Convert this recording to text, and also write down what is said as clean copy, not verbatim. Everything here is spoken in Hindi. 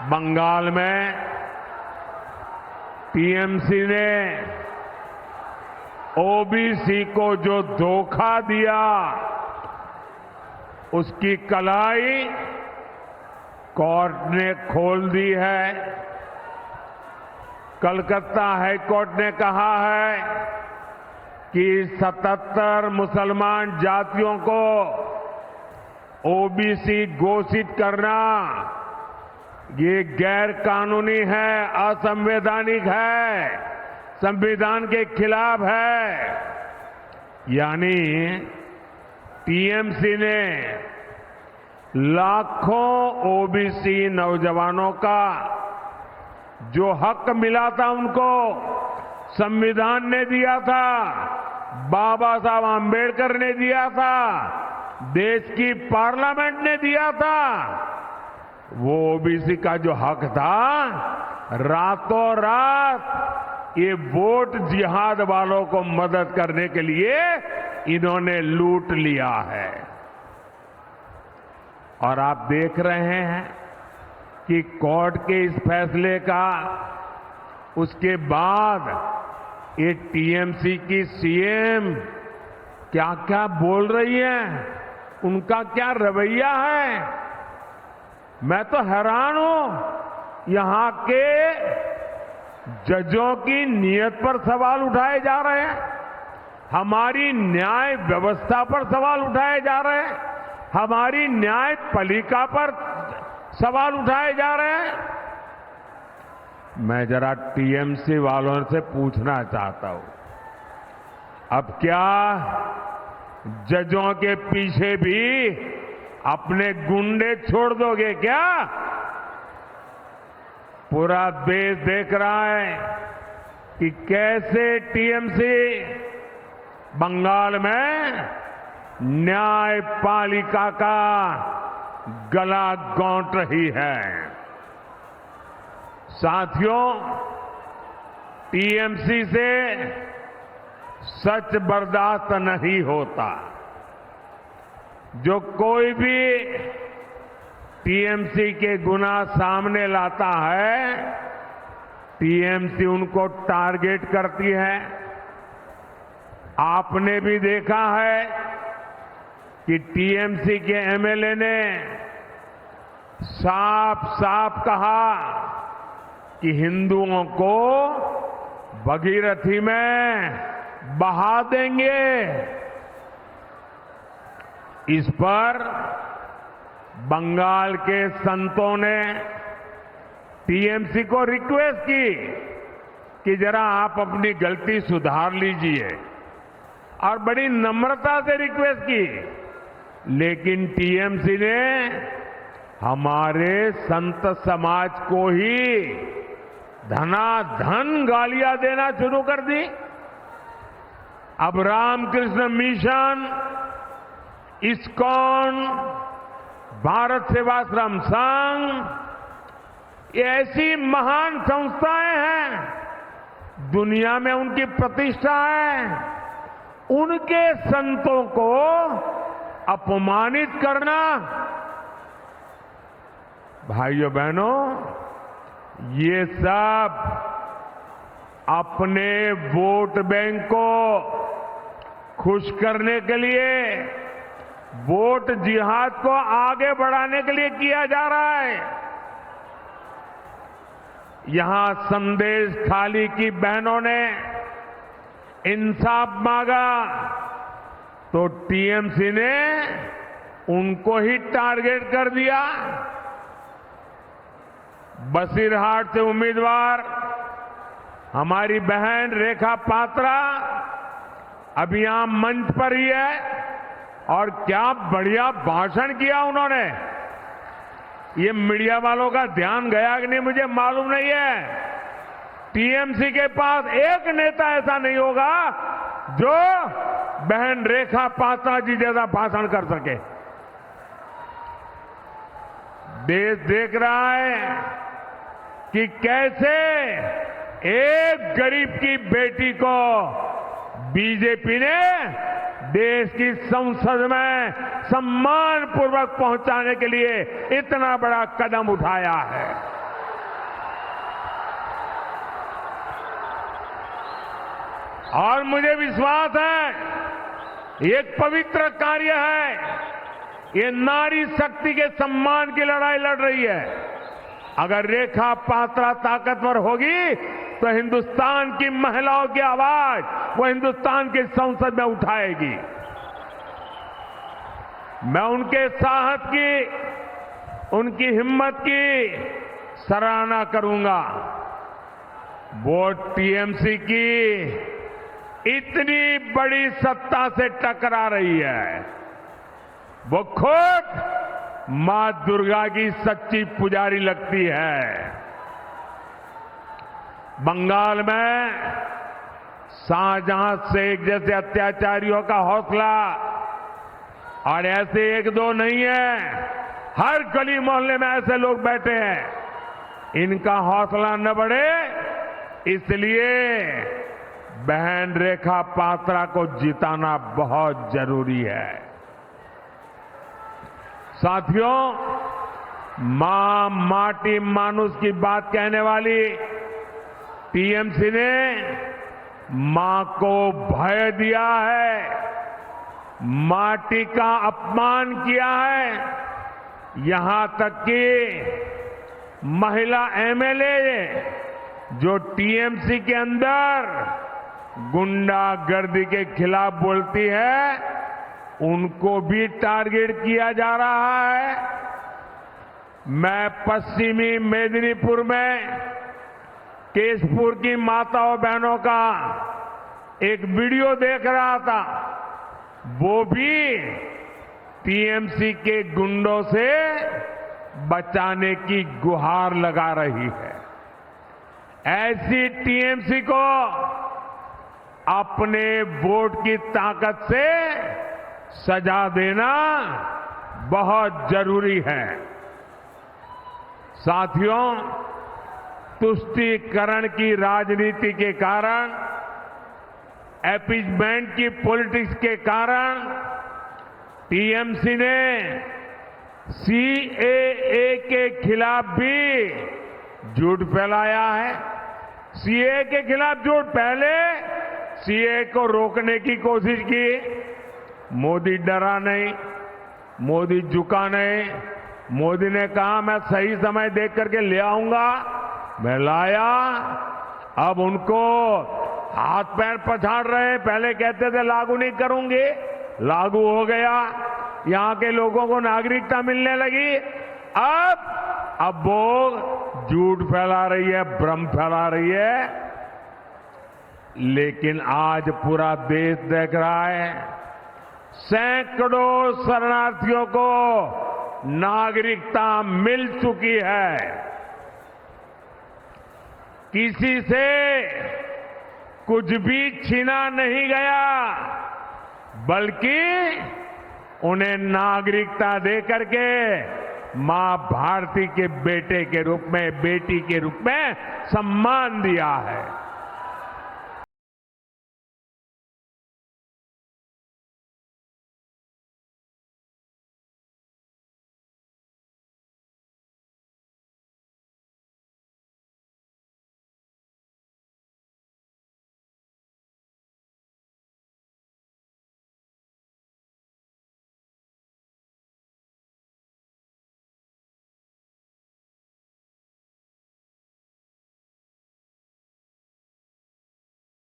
बंगाल में टीएमसी ने ओबीसी को जो धोखा दिया, उसकी कलाई कोर्ट ने खोल दी है। कलकत्ता हाई कोर्ट ने कहा है कि 77 मुसलमान जातियों को ओबीसी घोषित करना ये गैर कानूनी है, असंवैधानिक है, संविधान के खिलाफ है। यानी टीएमसी ने लाखों ओबीसी नौजवानों का जो हक मिला था उनको संविधान ने दिया था, बाबा साहब आम्बेडकर ने दिया था, देश की पार्लियामेंट ने दिया था, वो ओबीसी का जो हक था, रातों रात ये वोट जिहाद वालों को मदद करने के लिए इन्होंने लूट लिया है। और आप देख रहे हैं कि कोर्ट के इस फैसले का उसके बाद ये टीएमसी की सीएम क्या क्या बोल रही है, उनका क्या रवैया है। मैं तो हैरान हूं। यहां के जजों की नीयत पर सवाल उठाए जा रहे हैं, हमारी न्याय व्यवस्था पर सवाल उठाए जा रहे हैं, हमारी न्याय पालिका पर सवाल उठाए जा रहे हैं। मैं जरा टीएमसी वालों से पूछना चाहता हूं, अब क्या जजों के पीछे भी अपने गुंडे छोड़ दोगे क्या? पूरा देश देख रहा है कि कैसे टीएमसी बंगाल में न्यायपालिका का गला गौंट रही है। साथियों, टीएमसी से सच बर्दाश्त नहीं होता। जो कोई भी टीएमसी के गुनाह सामने लाता है, टीएमसी उनको टारगेट करती है। आपने भी देखा है कि टीएमसी के एमएलए ने साफ साफ कहा कि हिंदुओं को भगीरथी में बहा देंगे। इस पर बंगाल के संतों ने टीएमसी को रिक्वेस्ट की कि जरा आप अपनी गलती सुधार लीजिए, और बड़ी नम्रता से रिक्वेस्ट की। लेकिन टीएमसी ने हमारे संत समाज को ही धनाधन गालियां देना शुरू कर दी। अब रामकृष्ण मिशन, इस्कॉन, भारत सेवाश्रम संघ, ये ऐसी महान संस्थाएं हैं, दुनिया में उनकी प्रतिष्ठा है, उनके संतों को अपमानित करना, भाइयों बहनों, ये सब अपने वोट बैंक को खुश करने के लिए, वोट जिहाद को आगे बढ़ाने के लिए किया जा रहा है। यहां संदेश खाली की बहनों ने इंसाफ मांगा तो टीएमसी ने उनको ही टारगेट कर दिया। बसीरहाट से उम्मीदवार हमारी बहन रेखा पात्रा अभी यहां मंच पर ही है, और क्या बढ़िया भाषण किया उन्होंने। ये मीडिया वालों का ध्यान गया कि नहीं मुझे मालूम नहीं है। टीएमसी के पास एक नेता ऐसा नहीं होगा जो बहन रेखा पात्रा जी जैसा भाषण कर सके। देश देख रहा है कि कैसे एक गरीब की बेटी को बीजेपी ने देश की संसद में सम्मानपूर्वक पहुंचाने के लिए इतना बड़ा कदम उठाया है। और मुझे विश्वास है ये एक पवित्र कार्य है। ये नारी शक्ति के सम्मान की लड़ाई लड़ रही है। अगर रेखा पात्रा ताकतवर होगी तो हिंदुस्तान की महिलाओं की आवाज वो हिंदुस्तान की संसद में उठाएगी। मैं उनके साहस की, उनकी हिम्मत की सराहना करूंगा। वो टीएमसी की इतनी बड़ी सत्ता से टकरा रही है। वो खुद मां दुर्गा की सच्ची पुजारी लगती है। बंगाल में शाहजहां शेख जैसे अत्याचारियों का हौसला, और ऐसे एक दो नहीं है, हर गली मोहल्ले में ऐसे लोग बैठे हैं। इनका हौसला न बढ़े इसलिए बहन रेखा पात्रा को जिताना बहुत जरूरी है। साथियों, मां माटी मानुष की बात कहने वाली टीएमसी ने मां को भय दिया है, माटी का अपमान किया है। यहां तक कि महिला एमएलए जो टीएमसी के अंदर गुंडागर्दी के खिलाफ बोलती है, उनको भी टारगेट किया जा रहा है। मैं पश्चिमी मेदिनीपुर में केशपुर की माताओं बहनों का एक वीडियो देख रहा था। वो भी टीएमसी के गुंडों से बचाने की गुहार लगा रही है। ऐसी टीएमसी को अपने वोट की ताकत से सजा देना बहुत जरूरी है। साथियों, तुष्टीकरण की राजनीति के कारण, अपीजमेंट की पॉलिटिक्स के कारण टीएमसी ने सीएए के खिलाफ भी झूठ फैलाया है। सीएए के खिलाफ झूठ, पहले सीएए को रोकने की कोशिश की। मोदी डरा नहीं, मोदी झुका नहीं। मोदी ने कहा मैं सही समय देख करके ले आऊंगा, मैं लाया। अब उनको हाथ पैर पछाड़ रहे हैं। पहले कहते थे लागू नहीं करूंगे, लागू हो गया। यहां के लोगों को नागरिकता मिलने लगी। अब वो झूठ फैला रही है, भ्रम फैला रही है। लेकिन आज पूरा देश देख रहा है, सैकड़ों शरणार्थियों को नागरिकता मिल चुकी है। किसी से कुछ भी छीना नहीं गया, बल्कि उन्हें नागरिकता देकर के मां भारती के बेटे के रूप में, बेटी के रूप में सम्मान दिया है।